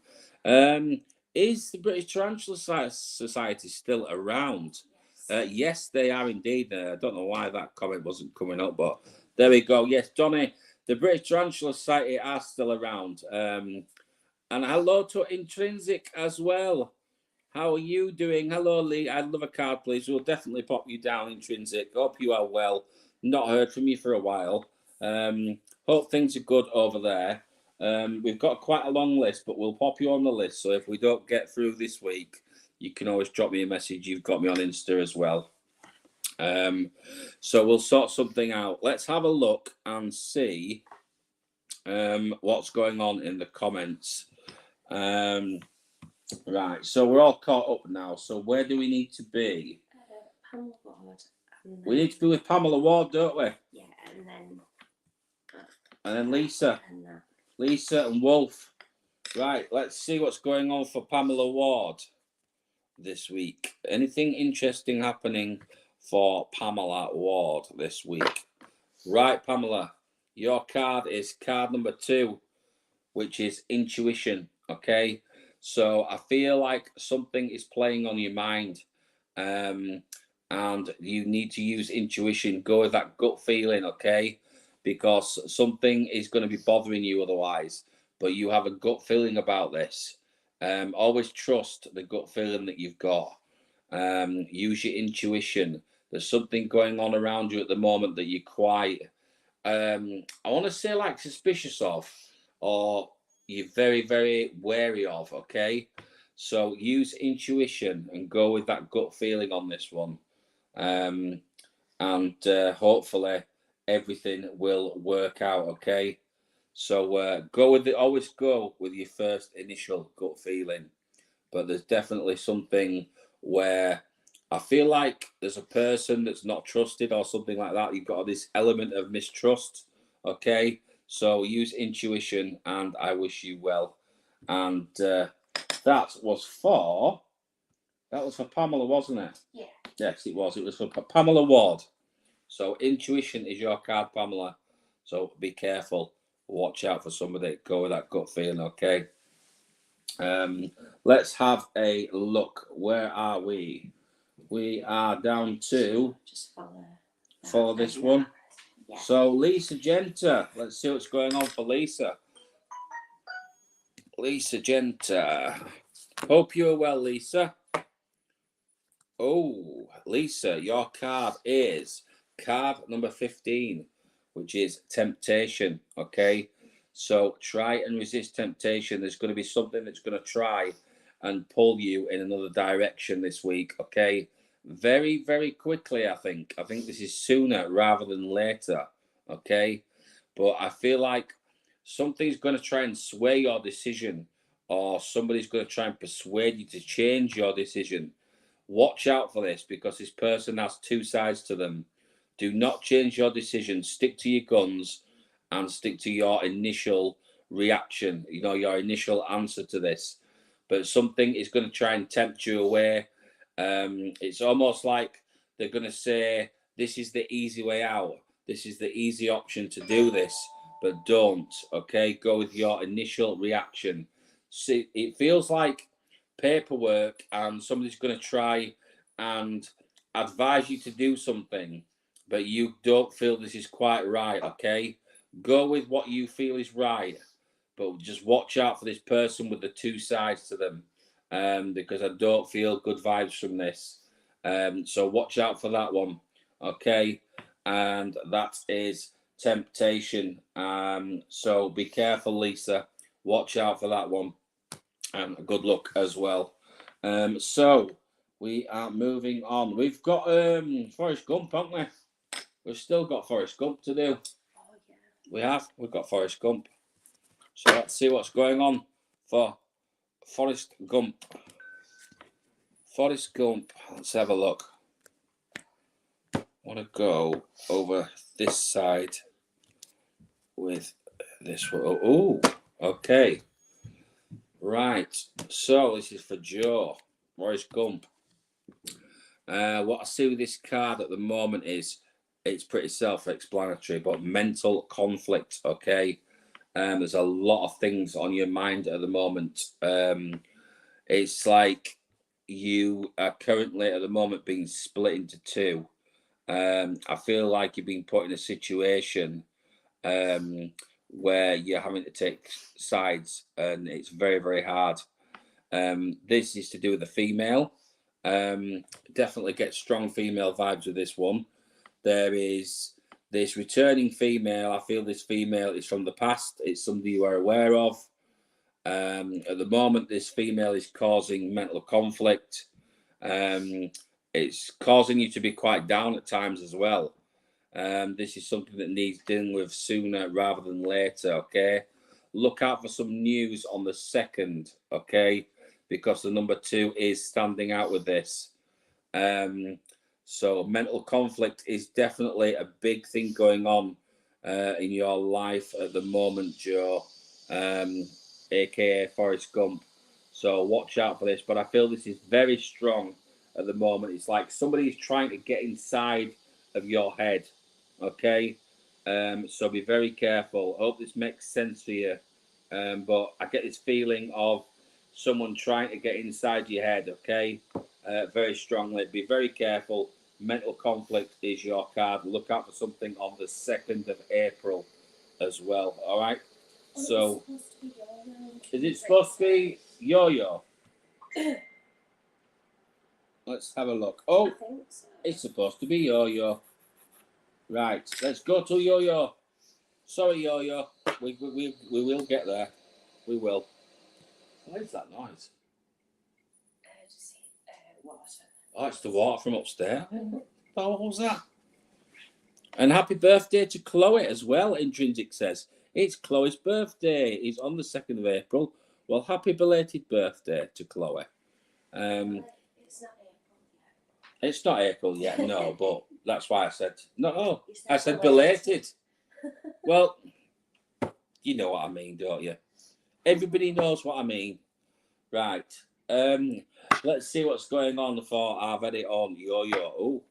Is the British Tarantula Society still around? Yes, they are indeed. I don't know why that comment wasn't coming up, but there we go. Yes, Donny, the British Tarantula Society are still around. And hello to Intrinsic as well. How are you doing? Hello, Lee. I'd love a card, please. We'll definitely pop you down, Intrinsic. Hope you are well. Not heard from you for a while. Hope things are good over there. We've got quite a long list, but we'll pop you on the list. So if we don't get through this week, you can always drop me a message. You've got me on Insta as well. So we'll sort something out. Let's have a look and see what's going on in the comments. Right, so we're all caught up now. So where do we need to be? Pamela Ward. We need to be with Pamela Ward, don't we? Yeah, and then. And then Lisa. And that. Lisa and Wolf. Right, let's see what's going on for Pamela Ward this week. Anything interesting happening for Pamela Ward this week? Right, Pamela, your card is card number 2, which is intuition, okay? So I feel like something is playing on your mind, and you need to use intuition. Go with that gut feeling, okay? Because something is going to be bothering you otherwise, but you have a gut feeling about this. Always trust the gut feeling that you've got. Use your intuition. There's something going on around you at the moment that you're quite, I want to say like suspicious of, or you're very, very wary of, okay? So use intuition and go with that gut feeling on this one. And hopefully everything will work out, okay? So go with it. Always go with your first initial gut feeling. But there's definitely something where I feel like there's a person that's not trusted or something like that. You've got this element of mistrust, okay? So use intuition, and I wish you well. And that was for Pamela, wasn't it? Yeah. Yes, it was. It was for Pamela Ward. So intuition is your card, Pamela. So be careful. Watch out for somebody. Go with that gut feeling, okay? Let's have a look. Where are we? We are down to Just follow this one. Yeah. So Lisa Genta. Let's see what's going on for Lisa. Lisa Genta. Hope you're well, Lisa. Oh, Lisa, your card is card number 15, which is temptation. Okay. So try and resist temptation. There's going to be something that's going to try and pull you in another direction this week. Okay. very, very quickly. I think this is sooner rather than later. Okay, but I feel like something's going to try and sway your decision, or somebody's going to try and persuade you to change your decision. Watch out for this, because this person has two sides to them. Do not change your decision. Stick to your guns and stick to your initial reaction, your initial answer to this. But something is going to try and tempt you away. It's almost like they're going to say, this is the easy way out. This is the easy option to do this, but don't, okay? Go with your initial reaction. See, it feels like paperwork, and somebody's going to try and advise you to do something, but you don't feel this is quite right, okay? Go with what you feel is right, but just watch out for this person with the two sides to them, because I don't feel good vibes from this. So watch out for that one, okay? And that is temptation. So be careful, Lisa. Watch out for that one, and good luck as well. So we are moving on. We've got Forrest Gump, haven't we? We've still got Forrest Gump to do. Oh, yeah. We have. We've got Forrest Gump. So let's see what's going on for Forrest Gump. Forrest Gump. Let's have a look. I want to go over this side with this one. Oh, okay. Right. So this is for Joe. Forrest Gump. What I see with this card at the moment is it's pretty self-explanatory, but mental conflict, okay? There's a lot of things on your mind at the moment. It's like you are currently at the moment being split into two. I feel like you've been put in a situation where you're having to take sides, and it's very, very hard. This is to do with the female. Definitely get strong female vibes with this one. There is this returning female. I feel this female is from the past. It's somebody you are aware of. At the moment, this female is causing mental conflict. It's causing you to be quite down at times as well. This is something that needs dealing with sooner rather than later, okay? Look out for some news on the 2nd, okay? Because the number 2 is standing out with this. So mental conflict is definitely a big thing going on in your life at the moment, Joe, aka Forrest Gump. So watch out for this. But I feel this is very strong at the moment. It's like somebody is trying to get inside of your head, okay? So be very careful. I hope this makes sense for you. But I get this feeling of someone trying to get inside your head, okay? Very strongly. Be very careful. Mental conflict is your card. Look out for something on the 2nd of April as well, all right? So, is it supposed to be yo-yo? Let's have a look. Oh, it's supposed to be yo-yo. Right, let's go to yo-yo. Sorry, yo-yo. We will get there. We will. What is that noise? Just water. Oh, it's the water from upstairs. Oh, what was that? And happy birthday to Chloe as well, Intrinsic says. It's Chloe's birthday. It's on the 2nd of April. Well, happy belated birthday to Chloe. It's not April yet. It's not April yet, no, but that's why I said, no, I said belated. Well, you know what I mean, don't you? Everybody knows what I mean. Right. Let's see what's going on for our very own yo-yo. Oh,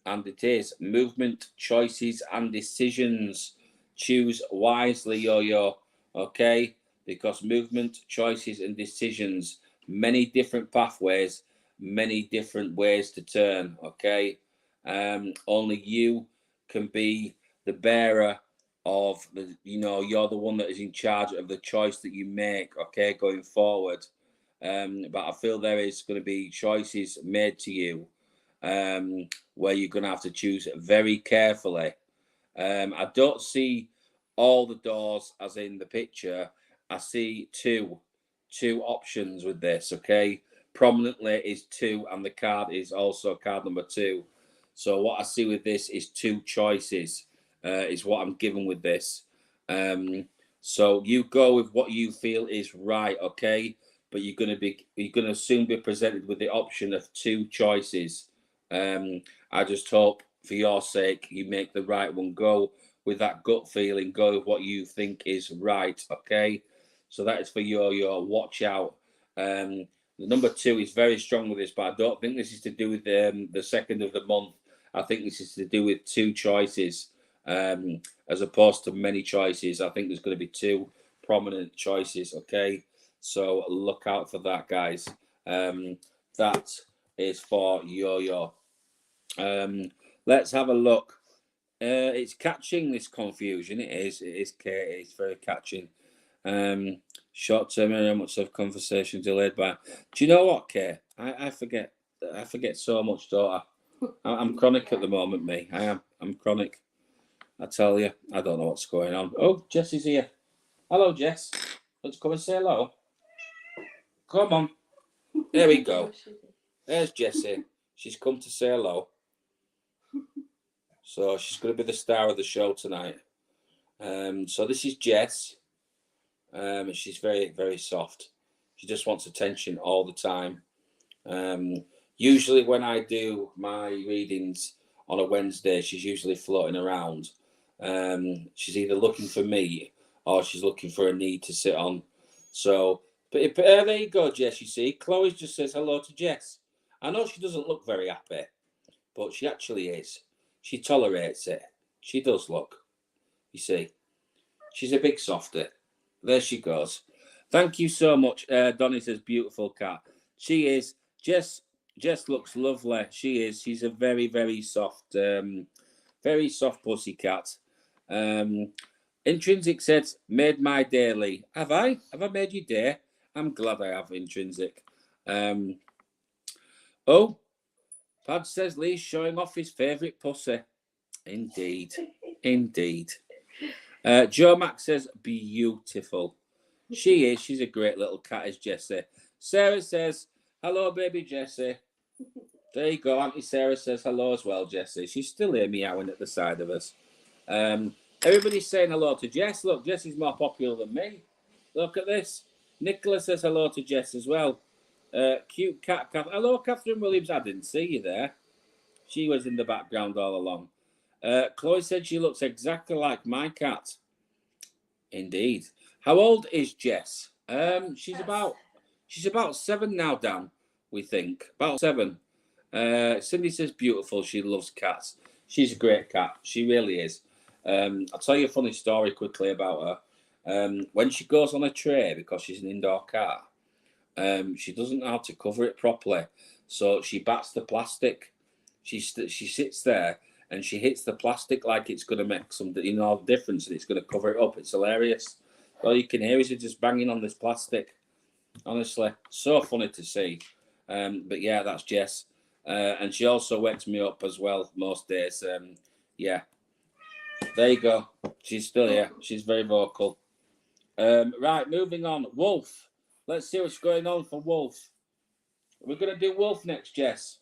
and it is movement, choices, and decisions. Choose wisely, yo-yo. Okay, because movement, choices, and decisions, many different pathways, many different ways to turn. Okay, only you can be the bearer of the. You're the one that is in charge of the choice that you make. Okay, going forward. But I feel there is going to be choices made to you where you're going to have to choose very carefully. I don't see all the doors as in the picture. I see two options with this, okay? prominently is 2, and the card is also card number 2. So what I see with this is 2 choices, is what I'm given with this. So you go with what you feel is right, okay? But you're gonna soon be presented with the option of 2 choices. I just hope, for your sake, you make the right one. Go with that gut feeling. Go with what you think is right, okay? So that is for your watch out. The number 2 is very strong with this, but I don't think this is to do with the second of the month. I think this is to do with 2 choices, as opposed to many choices. I think there's going to be 2 prominent choices, okay? So look out for that, guys. That is for yo-yo. Let's have a look. It's catching this confusion. It is, Kate. It's very catching. Short term and much of conversation delayed by. Do you know what, Kate? I forget. I forget so much, don't I? I'm chronic at the moment, me. I am. I'm chronic. I tell you, I don't know what's going on. Oh, Jessie's here. Hello, Jess. Let's come and say hello. Come on. There we go. There's Jessie. She's come to say hello. So she's going to be the star of the show tonight. So this is Jess. She's very, very soft. She just wants attention all the time. Usually when I do my readings on a Wednesday, she's usually floating around. She's either looking for me or she's looking for a need to sit on. So, but there you go, Jess. You see, Chloe just says hello to Jess. I know she doesn't look very happy, but she actually is. She tolerates it. She does look. You see, she's a big softie. There she goes. Thank you so much. Donnie says, beautiful cat. She is. Jess looks lovely. She is. She's a very, very soft pussy cat. Intrinsic says, made my daily. Have I? Have I made your day? I'm glad I have, Intrinsic. Oh, Pad says Lee's showing off his favourite pussy. Indeed. Indeed. Joe Mac says, beautiful. She is. She's a great little cat, is Jessie. Sarah says, hello, baby Jessie. There you go. Auntie Sarah says hello as well, Jessie. She's still here meowing at the side of us. Everybody's saying hello to Jess. Look, Jessie's more popular than me. Look at this. Nicola says hello to Jess as well. Cute cat. Hello, Catherine Williams. I didn't see you there. She was in the background all along. Chloe said she looks exactly like my cat. Indeed. How old is Jess? She's about 7 now, Dan. We think about 7. Cindy says beautiful. She loves cats. She's a great cat. She really is. I'll tell you a funny story quickly about her. When she goes on a tray, because she's an indoor cat, she doesn't know how to cover it properly, so she bats the plastic. She sits there and she hits the plastic like it's going to make some difference, and it's going to cover it up. It's hilarious. All you can hear is her just banging on this plastic. Honestly, so funny to see. But yeah, that's Jess. And she also wakes me up as well most days. Yeah, there you go. She's still here. She's very vocal. Right, moving on. Wolf. Let's see what's going on for Wolf. We're going to do Wolf next, Jess.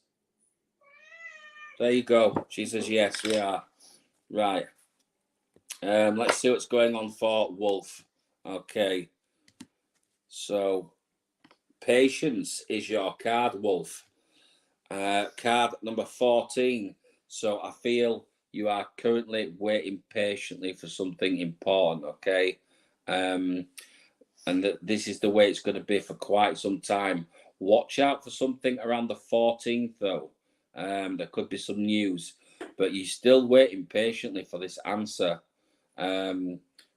There you go. She says yes, we are. Right. Let's see what's going on for Wolf. Okay. So, patience is your card, Wolf. Card number 14. So I feel you are currently waiting patiently for something important, okay? And this is the way it's going to be for quite some time. Watch out for something around the 14th, though. There could be some news, but you're still waiting patiently for this answer,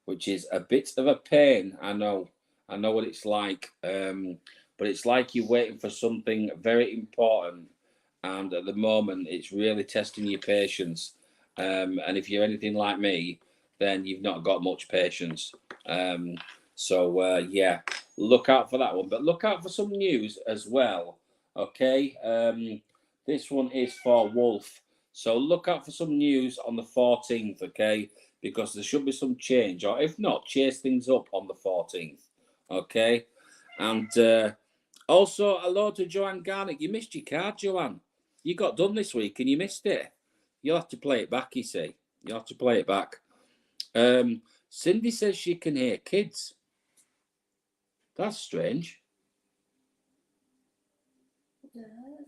which is a bit of a pain. I know what it's like, but it's like you're waiting for something very important. And at the moment, it's really testing your patience. And if you're anything like me, then you've not got much patience. So yeah, look out for that one. But look out for some news as well. Okay. This one is for Wolf. So look out for some news on the 14th. Okay. Because there should be some change. Or if not, chase things up on the 14th. Okay. And Also, hello to Joanne Garnett. You missed your card, Joanne. You got done this week and you missed it. You'll have to play it back, you see. You'll have to play it back. Cindy says she can hear kids. That's strange.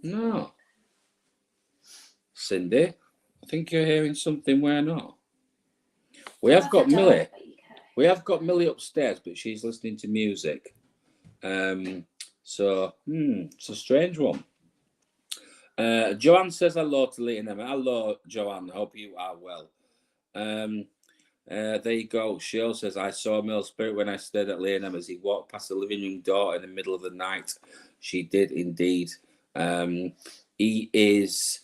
No. Cindy, I think you're hearing something we're not. We have got Millie. We have got Millie upstairs, but she's listening to music. So, it's a strange one. Joanne says hello to Lee and Emma. Hello, Joanne. Hope you are well. There you go. Cheryl says, I saw Mel Spirit when I stayed at Lee and Emma as he walked past the living room door in the middle of the night. She did indeed. He is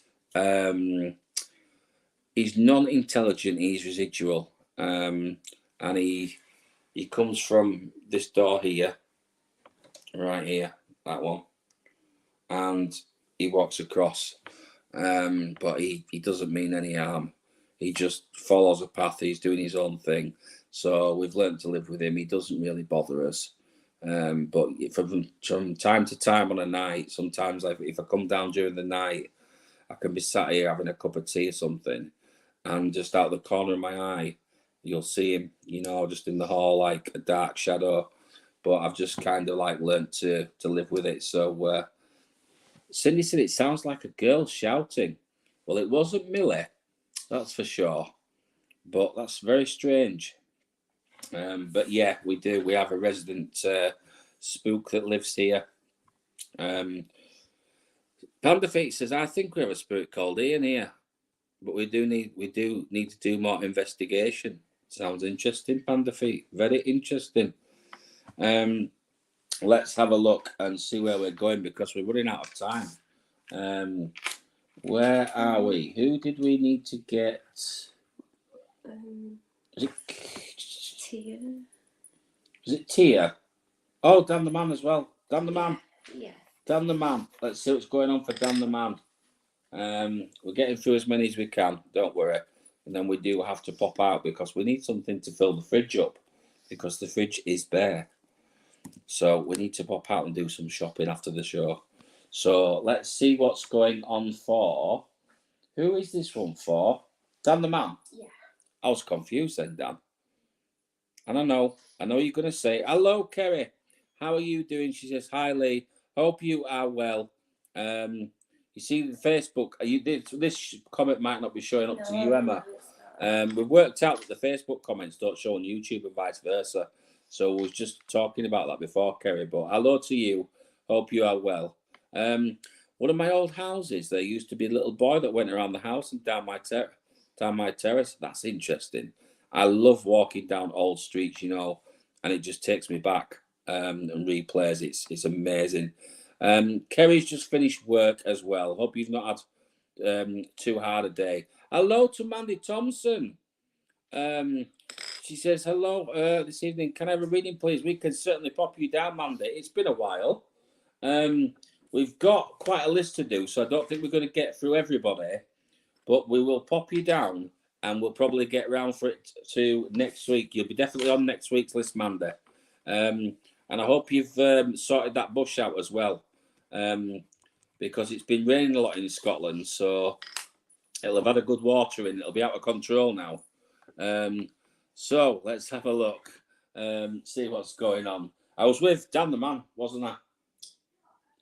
he's non-intelligent, he's residual. And he comes from this door here, right here, that one. And he walks across. But he doesn't mean any harm. He just follows a path. He's doing his own thing. So we've learned to live with him. He doesn't really bother us. But from time to time on a night, sometimes if I come down during the night, I can be sat here having a cup of tea or something. And just out the corner of my eye, you'll see him, just in the hall, like a dark shadow. But I've just kind of like learned to live with it. So Cindy said it sounds like a girl shouting. Well, it wasn't Millie. That's for sure. But that's very strange. But yeah, we do. We have a resident spook that lives here. Panda Feet says, I think we have a spook called Ian here. But we do need to do more investigation. Sounds interesting, Panda Feet. Very interesting. Let's have a look and see where we're going because we're running out of time. Where are we? Who did we need to get? Is it Tia? Is it Tia? Oh, Dan the Man as well. Dan the Man. Yeah. Dan the Man. Let's see what's going on for Dan the Man. We're getting through as many as we can. Don't worry. And then we do have to pop out because we need something to fill the fridge up because the fridge is bare. So we need to pop out and do some shopping after the show. So let's see what's going on for. Who is this one for? Dan the Man? Yeah. I was confused then, Dan. And I know you're going to say, hello, Kerry. How are you doing? She says, hi, Lee. Hope you are well. You see the Facebook, this comment might not be showing up to you, Emma. We've worked out that the Facebook comments don't show on YouTube and vice versa. So we was just talking about that before, Kerry. But hello to you. Hope you are well. One of my old houses, there used to be a little boy that went around the house and down my terrace. That's interesting. I love walking down old streets, and it just takes me back and replays. It's amazing. Kerry's just finished work as well. Hope you've not had too hard a day. Hello to Mandy Thompson. She says, hello this evening. Can I have a reading, please? We can certainly pop you down, Mandy. It's been a while. We've got quite a list to do, so I don't think we're going to get through everybody. But we will pop you down, and we'll probably get around for it to next week. You'll be definitely on next week's list, Mandy. And I hope you've sorted that bush out as well, because it's been raining a lot in Scotland, so it'll have had a good watering. It'll be out of control now. So let's have a look, see what's going on. I was with Dan the Man, wasn't I?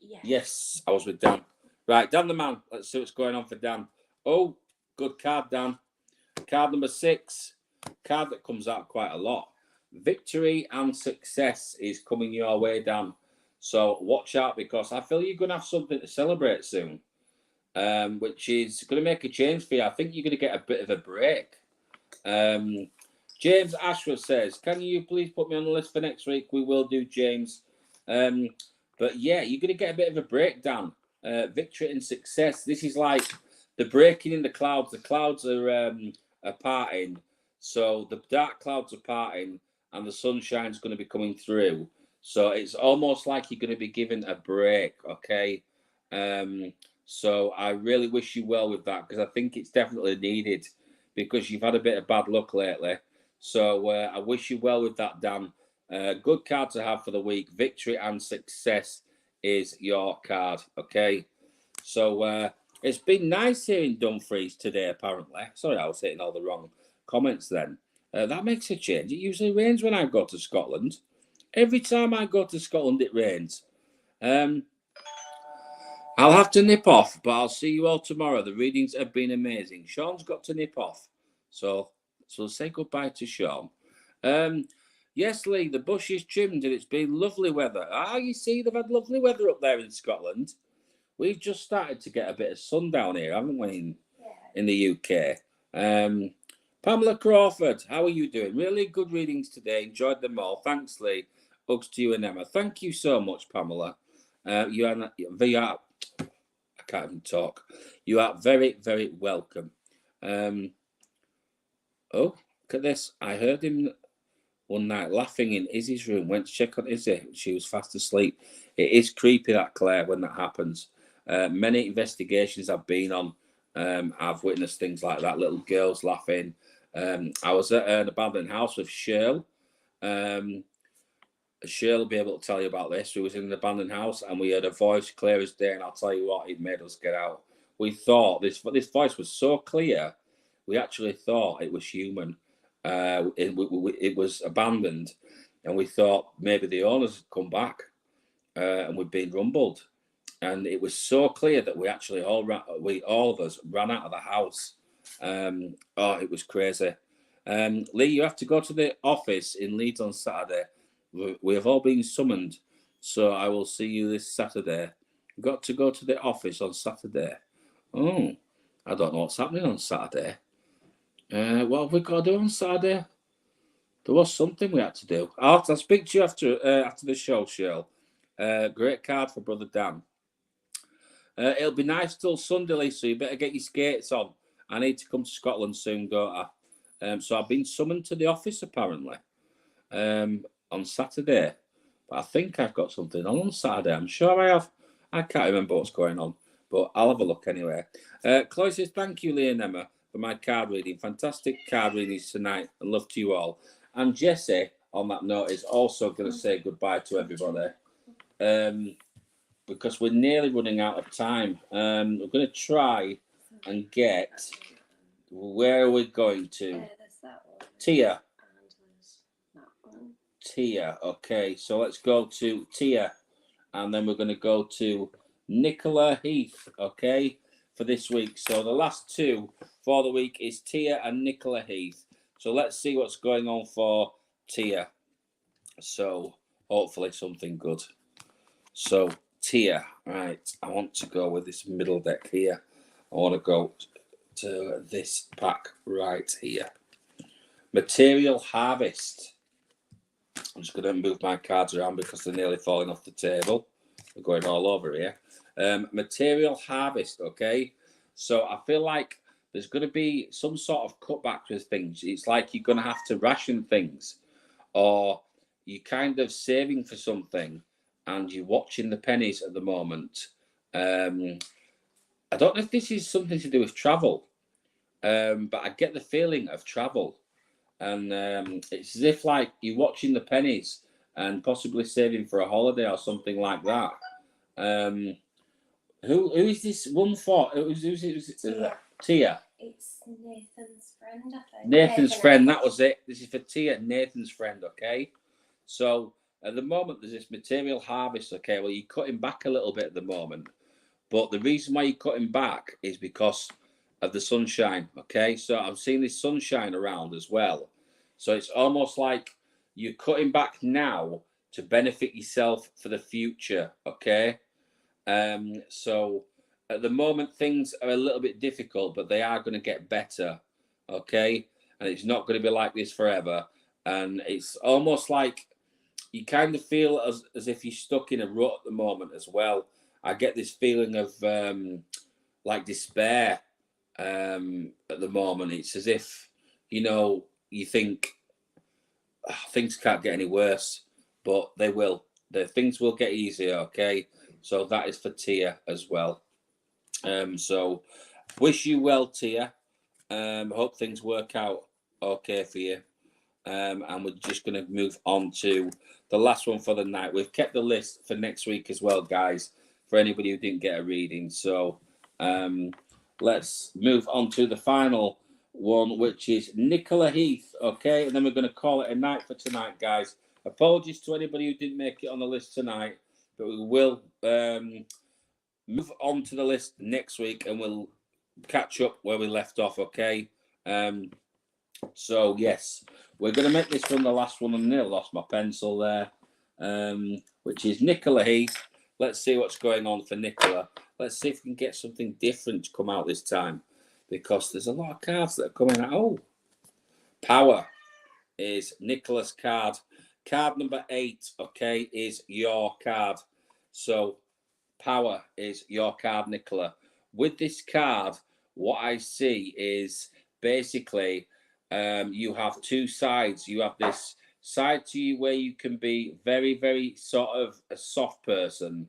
Yeah. Yes, I was with Dan. Right, Dan the Man. Let's see what's going on for Dan. Oh, good card, Dan. Card number 6. Card that comes out quite a lot. Victory and success is coming your way, Dan. So watch out because I feel you're going to have something to celebrate soon, which is going to make a change for you. I think you're going to get a bit of a break. James Ashworth says, can you please put me on the list for next week? We will do, James. But yeah, you're going to get a bit of a breakdown. Victory and success. This is like the breaking in the clouds. The clouds are parting. So the dark clouds are parting and the sunshine's going to be coming through. So it's almost like you're going to be given a break, okay? So I really wish you well with that because I think it's definitely needed because you've had a bit of bad luck lately. So I wish you well with that, Dan. Good card to have for the week. Victory and success is your card. Okay. So it's been nice here in Dumfries today, apparently. Sorry, I was hitting all the wrong comments then. That makes a change. It usually rains when I go to Scotland. Every time I go to Scotland, it rains. I'll have to nip off, but I'll see you all tomorrow. The readings have been amazing. Sean's got to nip off. So say goodbye to Sean. Yes, Lee, the bush is trimmed and it's been lovely weather. You see, they've had lovely weather up there in Scotland. We've just started to get a bit of sun down here, haven't we, in the UK? Pamela Crawford, how are you doing? Really good readings today. Enjoyed them all. Thanks, Lee. Hugs to you and Emma. Thank you so much, Pamela. You are I can't even talk. You are very, very welcome. Oh, look at this. I heard him one night laughing in Izzy's room. Went to check on Izzy. She was fast asleep. It is creepy, that, Claire, when that happens. Many investigations I've been on, I've witnessed things like that. Little girls laughing. I was at an abandoned house with Shirl. Shirl will be able to tell you about this. We was in an abandoned house and we heard a voice clear as day, and I'll tell you what, it made us get out. We thought this voice was so clear, we actually thought it was human. It was abandoned, and we thought maybe the owners had come back and we'd been rumbled. And it was so clear that we actually all of us ran out of the house. It was crazy. Lee, you have to go to the office in Leeds on Saturday. We have all been summoned, so I will see you this Saturday. Got to go to the office on Saturday. Oh, I don't know what's happening on Saturday. What have we got to do on Saturday? There was something we had to do. I'll speak to you after the show, Cheryl. Great card for Brother Dan. It'll be nice till Sunday, Lee, so you better get your skates on. I need to come to Scotland soon, don't I? So I've been summoned to the office, apparently. On Saturday, but I think I've got something on Saturday. I'm sure I have. I can't remember what's going on, but I'll have a look anyway. Chloe says, thank you, Lee and Emma, for my card reading. Fantastic card readings tonight, and love to you all. And Jessie, on that note, is also going to say goodbye to everybody, because we're nearly running out of time. We're going to try and get, where are we going to? Tia. Tia. Okay, so let's go to Tia, and then we're going to go to Nicola Heath, okay, for this week. So the last two for the week is Tia and Nicola Heath. So let's see what's going on for Tia. So hopefully something good. So Tia, right, I want to go with this middle deck here. I want to go to this pack right here. Material Harvest. I'm just going to move my cards around because they're nearly falling off the table. They're going all over here. Material Harvest, okay? So I feel like there's going to be some sort of cutback with things. It's like you're going to have to ration things, or you're kind of saving for something and you're watching the pennies at the moment. I don't know if this is something to do with travel, but I get the feeling of travel. And it's as if like you're watching the pennies and possibly saving for a holiday or something like that. Who is this one for? Who's it? Tia. It's Nathan's friend, I think. Nathan's friend, that was it. This is for Tia, Nathan's friend, okay? So at the moment, there's this Material Harvest, okay? Well, you're cutting back a little bit at the moment. But the reason why you're cutting back is because of the sunshine, okay? So I'm seeing this sunshine around as well. So it's almost like you're cutting back now to benefit yourself for the future, okay? So at the moment, things are a little bit difficult, but they are going to get better, okay? And it's not going to be like this forever. And it's almost like you kind of feel as if you're stuck in a rut at the moment as well. I get this feeling of like despair at the moment. It's as if, you think things can't get any worse, but they will. Things will get easier, okay? So that is for Tia as well. So wish you well, Tia. Hope things work out okay for you. And we're just going to move on to the last one for the night. We've kept the list for next week as well, guys, for anybody who didn't get a reading. So let's move on to the final one, which is Nicola Heath. Okay, and then we're going to call it a night for tonight, guys. Apologies to anybody who didn't make it on the list tonight, but we will move on to the list next week and we'll catch up where we left off. Okay. So yes, we're going to make this one the last one. I nearly lost my pencil there, which is Nicola Heath. Let's see what's going on for Nicola. Let's see if we can get something different to come out this time, because there's a lot of cards that are coming out. Oh, Power is Nicola's card. Card number 8, okay, is your card. So Power is your card, Nicola. With this card, what I see is basically you have two sides. You have this side to you where you can be very, very sort of a soft person,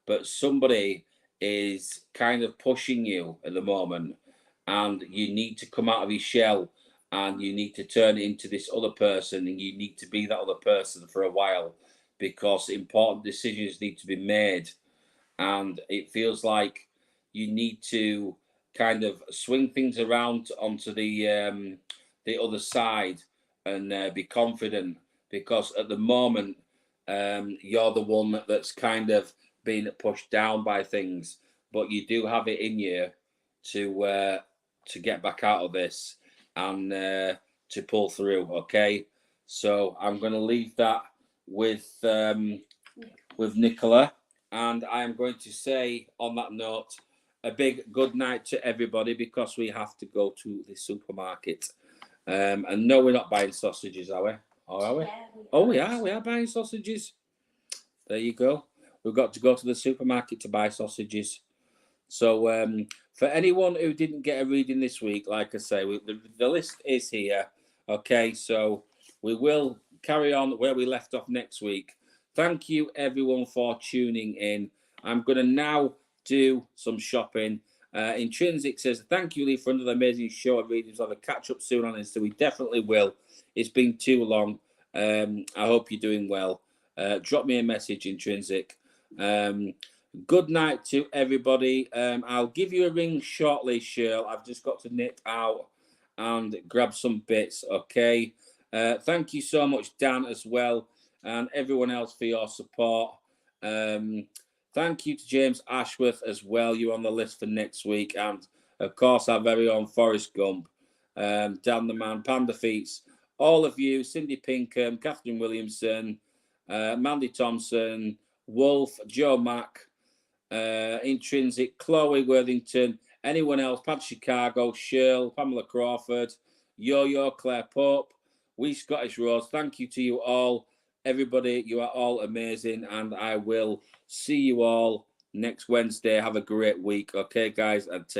but somebody is kind of pushing you at the moment, and you need to come out of your shell and you need to turn it into this other person, and you need to be that other person for a while because important decisions need to be made. And it feels like you need to kind of swing things around onto the other side and be confident, because at the moment you're the one that's kind of being pushed down by things, but you do have it in you to get back out of this and to pull through. Okay, so I'm going to leave that with Nicola. And I am going to say, on that note, a big good night to everybody, because we have to go to the supermarket. And no, we're not buying sausages, are we? Or are we? Yeah, Oh, we are. We are buying sausages. There you go. We've got to go to the supermarket to buy sausages. So for anyone who didn't get a reading this week, like I say, the list is here. Okay, so we will carry on where we left off next week. Thank you, everyone, for tuning in. I'm going to now do some shopping. Intrinsic says, thank you, Lee, for another amazing show of readings. I'll have a catch up soon on Insta. We definitely will. It's been too long. I hope you're doing well. Drop me a message, Intrinsic. Good night to everybody. I'll give you a ring shortly, Shirl. I've just got to nip out and grab some bits, okay? Thank you so much, Dan, as well, and everyone else for your support. Thank you to James Ashworth as well. You're on the list for next week. And, of course, our very own Forrest Gump, Dan the Man, Panda Feets, all of you, Cindy Pinkham, Catherine Williamson, Mandy Thompson, Wolf, Joe Mack, Intrinsic, Chloe Worthington, anyone else, Pat Chicago, Shirl, Pamela Crawford, Yo-Yo, Claire Pope, We Scottish Rose. Thank you to you all. Everybody, you are all amazing, and I will see you all next Wednesday. Have a great week. Okay, guys, and take